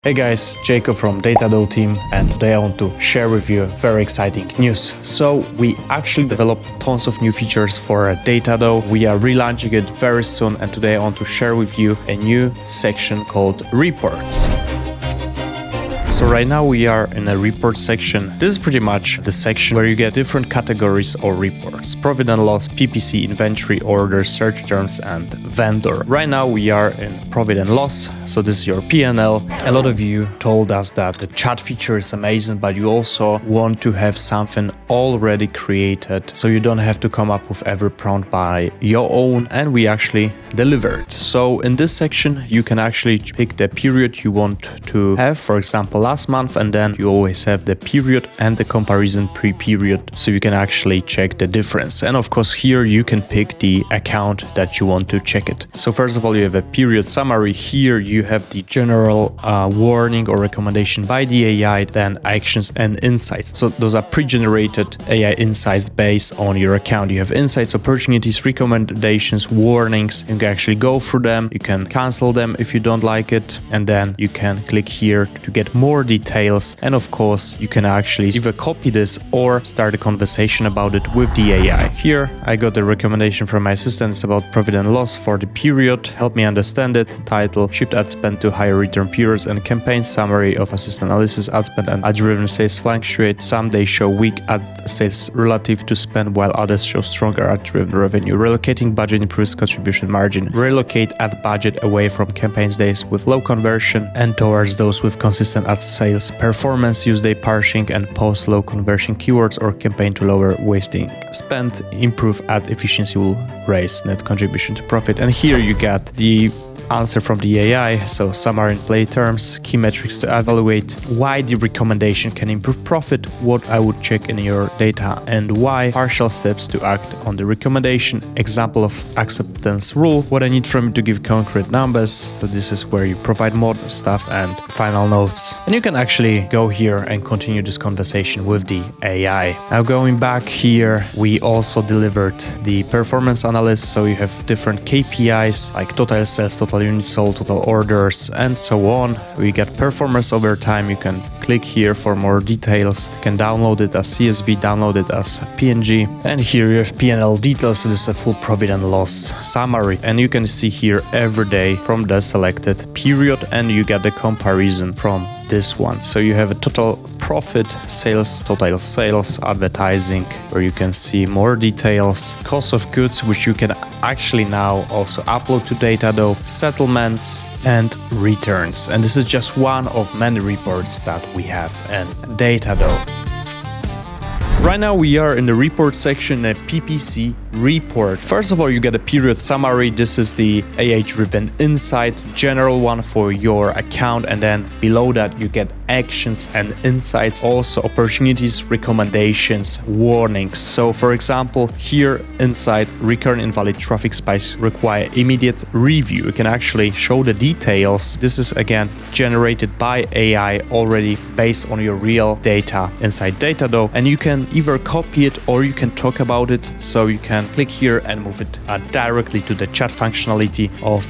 Hey guys, Jacob from DataDoe team, and today I want to share with you very exciting news. So we actually developed tons of new features for DataDoe. We are relaunching it very soon, and today I want to share with you a new section called reports. So right now we are in a report section. This is pretty much the section where you get different categories or reports: profit and loss, PPC, inventory, order, search terms, and vendor. Right now we are in profit and loss. So this is your P&L. A lot of you told us that the chat feature is amazing, but you also want to have something already created so you don't have to come up with every prompt by your own, and we actually delivered. So in this section you can actually pick the period you want to have, for example last month, and then you always have the period and the comparison pre-period, so you can actually check the difference. And of course here you can pick the account that you want to check it. So first of all, you have a period summary. Here you have the general warning or recommendation by the AI, then actions and insights. So those are pre-generated AI insights based on your account. You have insights, opportunities, recommendations, warnings. You can actually go through them, you can cancel them if you don't like it, and then you can click here to get more details. And of course you can actually either copy this or start a conversation about it with the AI. Here I got the recommendation from my assistant. It's about profit and loss for the period. Help me understand it. Title: shift ad spend to higher return periods, and campaign summary of assistant analysis. Ad spend and ad driven sales fluctuate. Some days show weak ad sales relative to spend, while others show stronger ad driven revenue. Relocating budget improves contribution margin. Relocate ad budget away from campaigns days with low conversion and towards those with consistent ad sales performance. Use day parsing and post low conversion keywords or campaign to lower wasting spend. Improve ad efficiency will raise net contribution to profit. And here you get the answer from the AI. So summary and play terms, key metrics to evaluate, why the recommendation can improve profit, what I would check in your data, and why, partial steps to act on the recommendation, example of acceptance rule, what I need from you to give concrete numbers. So this is where you provide more stuff, and final notes. And you can actually go here and continue this conversation with the AI. Now going back here, we also delivered the performance analysis. So you have different KPIs like total sales, total units sold, total orders, and so on. We get performance over time. You can click here for more details. You can download it as CSV, download it as PNG, and here you have P&L details. So this is a full profit and loss summary, and you can see here every day from the selected period, and you get the comparison from this one. So you have a total profit, sales, total sales, advertising, where you can see more details, cost of goods, which you can actually now also upload to DataDoe, settlements, and returns. And this is just one of many reports that we have in DataDoe. Right now we are in the report section, a PPC report. First of all, you get a period summary. This is the AI-driven insight, general one for your account, and then below that you get actions and insights, also opportunities, recommendations, warnings. So for example, here insight: recurrent invalid traffic spikes require immediate review. You can actually show the details. This is again generated by AI already based on your real data inside DataDoe, and you can either copy it or you can talk about it. So you can click here and move it directly to the chat functionality of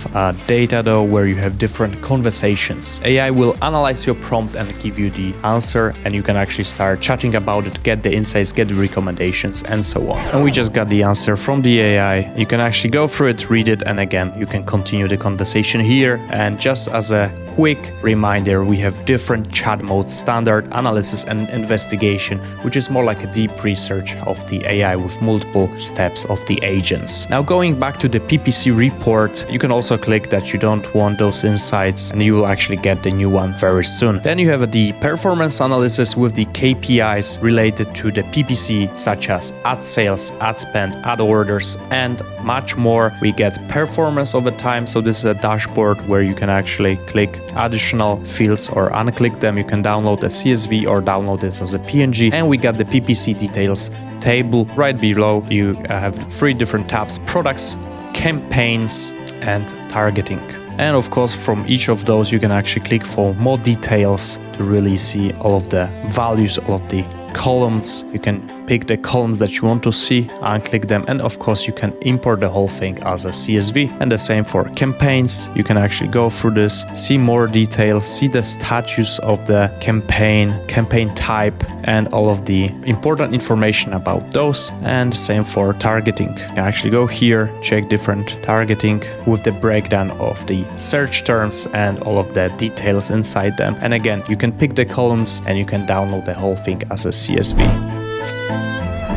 DataDoe, where you have different conversations. AI will analyze your prompt and give you the answer, and you can actually start chatting about it, get the insights, get the recommendations, and so on. And we just got the answer from the AI. You can actually go through it, read it, and again you can continue the conversation here. And just as a quick reminder, we have different chat modes: standard, analysis, and investigation, which is more like a deep research of the AI with multiple steps of the agents. Now going back to the PPC report, you can also click that you don't want those insights, and you will actually get the new one very soon. Then you have the performance analysis with the KPIs related to the PPC, such as ad sales, ad spend, ad orders, and much more. We get performance over time. So this is a dashboard where you can actually click additional fields or unclick them. You can download a CSV or download this as a PNG, and we got the PPC details table. Right below you have 3 different tabs: products, campaigns, and targeting. And of course from each of those you can actually click for more details to really see all of the values, all of the columns. You can pick the columns that you want to see, unclick them, and of course you can import the whole thing as a CSV. And the same for campaigns. You can actually go through this, see more details, see the status of the campaign type, and all of the important information about those. And same for targeting. You can actually go here, check different targeting with the breakdown of the search terms and all of the details inside them. And again, you can pick the columns and you can download the whole thing as a CSV.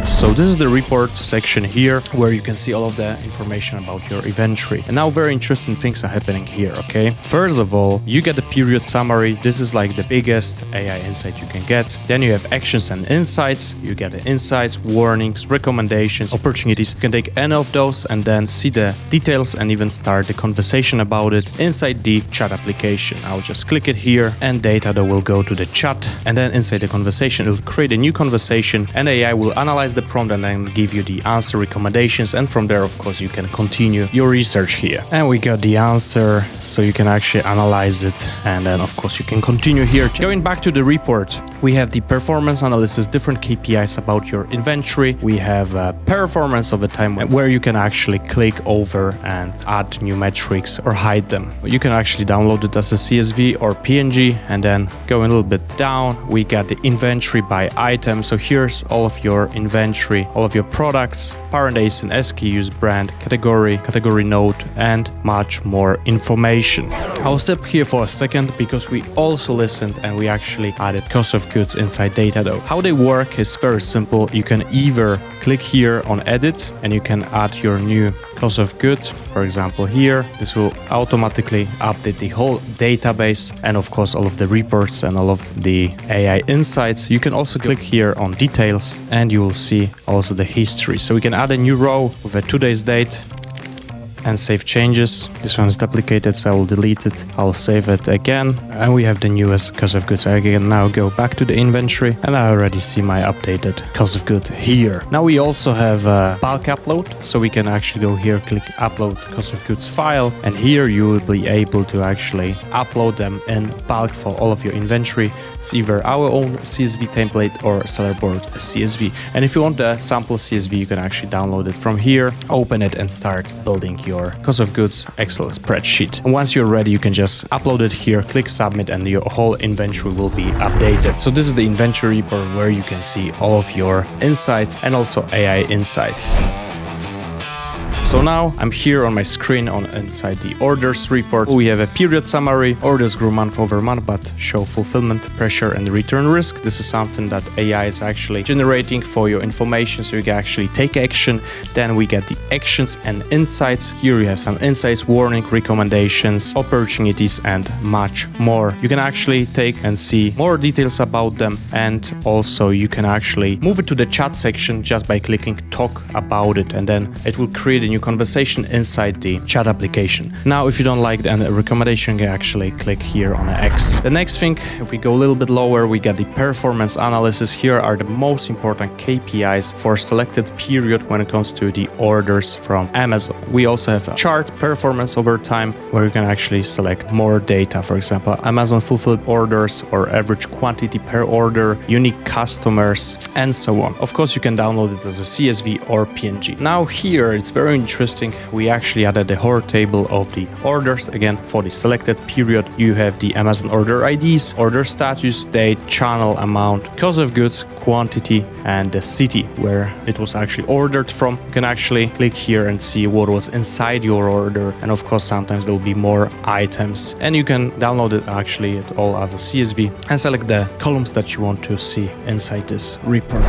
So this is the report section here where you can see all of the information about your inventory. And now very interesting things are happening here, okay? First of all, you get the period summary. This is like the biggest AI insight you can get. Then you have actions and insights. You get the insights, warnings, recommendations, opportunities. You can take any of those and then see the details and even start the conversation about it inside the chat application. I'll just click it here and DataDoe will go to the chat, and then inside the conversation, it will create a new conversation and AI will analyze the prompt and then give you the answer recommendations, and from there of course you can continue your research here. And we got the answer, so you can actually analyze it, and then of course you can continue here. Going back to the report, we have the performance analysis, different KPIs about your inventory. We have performance over time where you can actually click over and add new metrics or hide them. You can actually download it as a CSV or PNG, and then going a little bit down, we got the inventory by item. So here's all of your inventory, all of your products, parent ASIN, SKUs, brand, category node, and much more information. I'll stop here for a second because we also listened and we actually added cost of goods inside DataDoe. How they work is very simple. You can either click here on edit and you can add your new cost of goods. For example, here, this will automatically update the whole database and of course all of the reports and all of the AI insights. You can also click here on details and you will see also the history. So we can add a new row with a today's date and save changes. This one is duplicated, so I will delete it. I'll save it again. And we have the newest cost of goods. I can now go back to the inventory and I already see my updated cost of goods here. Now we also have a bulk upload. So we can actually go here, click upload cost of goods file. And here you will be able to actually upload them in bulk for all of your inventory. It's either our own CSV template or seller board CSV. And if you want the sample CSV, you can actually download it from here, open it and start building your cost of goods Excel spreadsheet. And once you're ready, you can just upload it here, click submit, and your whole inventory will be updated. So this is the inventory report where you can see all of your insights and also AI insights. So now I'm here on my screen inside the orders report. We have a period summary. Orders grew month over month, but show fulfillment pressure and return risk. This is something that AI is actually generating for your information, so you can actually take action. Then we get the actions and insights. Here you have some insights, warning, recommendations, opportunities, and much more. You can actually take and see more details about them, and also you can actually move it to the chat section just by clicking talk about it, and then it will create a new conversation inside the chat application. Now, if you don't like the recommendation, you can actually click here on X. The next thing, if we go a little bit lower, we get the performance analysis. Here are the most important KPIs for selected period when it comes to the orders from Amazon. We also have a chart, performance over time, where you can actually select more data. For example, Amazon fulfilled orders or average quantity per order, unique customers, and so on. Of course, you can download it as a CSV or PNG. Now here, it's very interesting. We actually added the whole table of the orders. Again, for the selected period, you have the Amazon order IDs, order status, date, channel, amount, cost of goods, quantity, and the city where it was actually ordered from. You can actually click here and see what was inside your order. And of course, sometimes there'll be more items, and you can download it actually it all as a CSV and select the columns that you want to see inside this report.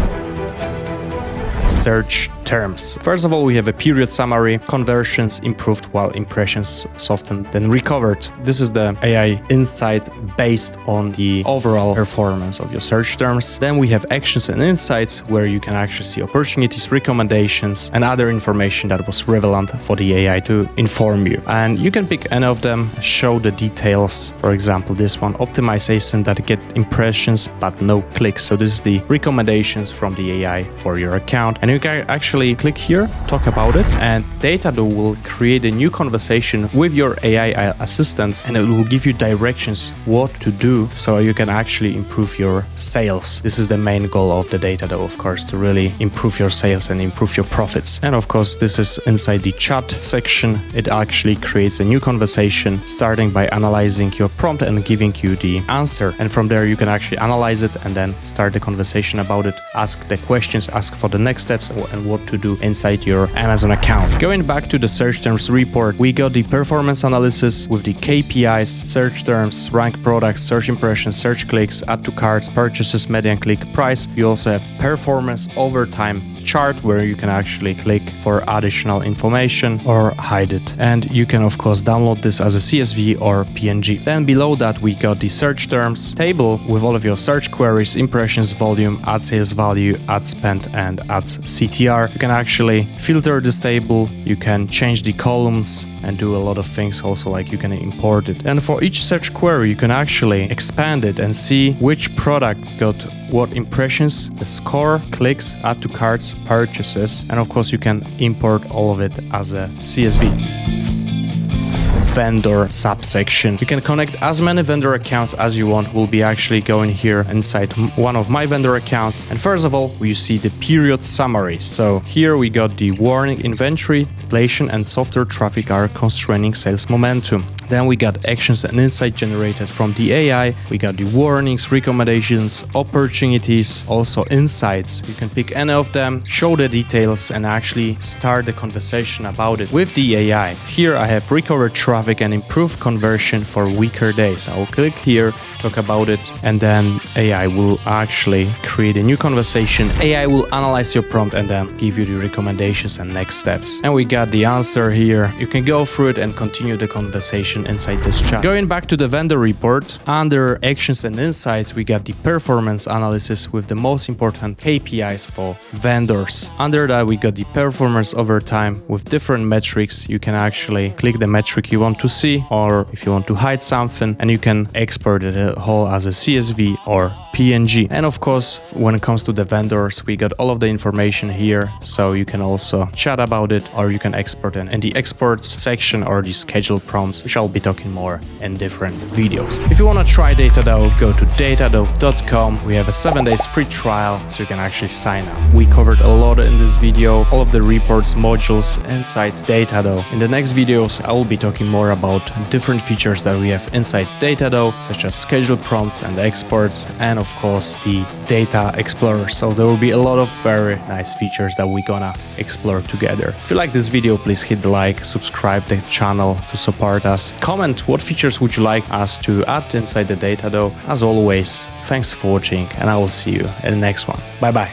Search terms. First of all, we have a period summary, conversions improved while impressions softened, then recovered. This is the AI insight based on the overall performance of your search terms. Then we have actions and insights where you can actually see opportunities, recommendations, and other information that was relevant for the AI to inform you. And you can pick any of them, show the details. For example, this one, optimization that get impressions but no clicks. So this is the recommendations from the AI for your account. And you can actually actually click here, talk about it, and DataDoe will create a new conversation with your AI assistant, and it will give you directions what to do so you can actually improve your sales. This is the main goal of the DataDoe, of course, to really improve your sales and improve your profits. And of course, this is inside the chat section. It actually creates a new conversation, starting by analyzing your prompt and giving you the answer. And from there, you can actually analyze it and then start the conversation about it, ask the questions, ask for the next steps and what to do inside your Amazon account. Going back to the search terms report, we got the performance analysis with the KPIs, search terms, rank products, search impressions, search clicks, add to carts, purchases, median click price. You also have performance over time chart where you can actually click for additional information or hide it. And you can of course download this as a CSV or PNG. Then below that we got the search terms table with all of your search queries, impressions, volume, ad sales value, ad spend and ads CTR. You can actually filter this table, you can change the columns and do a lot of things also, like you can import it. And for each search query you can actually expand it and see which product got what impressions, the score, clicks, add to carts, purchases, and of course you can import all of it as a CSV. Vendor subsection. You can connect as many vendor accounts as you want. We'll be actually going here inside one of my vendor accounts. And first of all, we see the period summary. So here we got the warning: inventory, depletion and softer traffic are constraining sales momentum. Then we got actions and insight generated from the AI. We got the warnings, recommendations, opportunities, also insights. You can pick any of them, show the details, and actually start the conversation about it with the AI. Here I have recovered traffic and improved conversion for weaker days. I'll click here, talk about it, and then AI will actually create a new conversation. AI will analyze your prompt and then give you the recommendations and next steps. And we got the answer here. You can go through it and continue the conversation inside this chat. Going back to the vendor report, under actions and insights, we got the performance analysis with the most important KPIs for vendors. Under that, we got the performance over time with different metrics. You can actually click the metric you want to see, or if you want to hide something, and you can export it whole as a CSV or PNG. And of course, when it comes to the vendors, we got all of the information here, so you can also chat about it, or you can export it in the exports section or the schedule prompts, which I'll be talking more in different videos. If you want to try DataDoe, go to datadoe.com. We have a 7 days free trial, so you can actually sign up. We covered a lot in this video, all of the reports, modules inside DataDoe. In the next videos, I will be talking more about different features that we have inside DataDoe, such as schedule prompts and exports, and of course the data explorer. So there will be a lot of very nice features that we're gonna explore together. If you like this video, please hit the like, subscribe the channel to support us. Comment what features would you like us to add inside the DataDoe. As always, thanks for watching, and I will see you in the next one. Bye bye.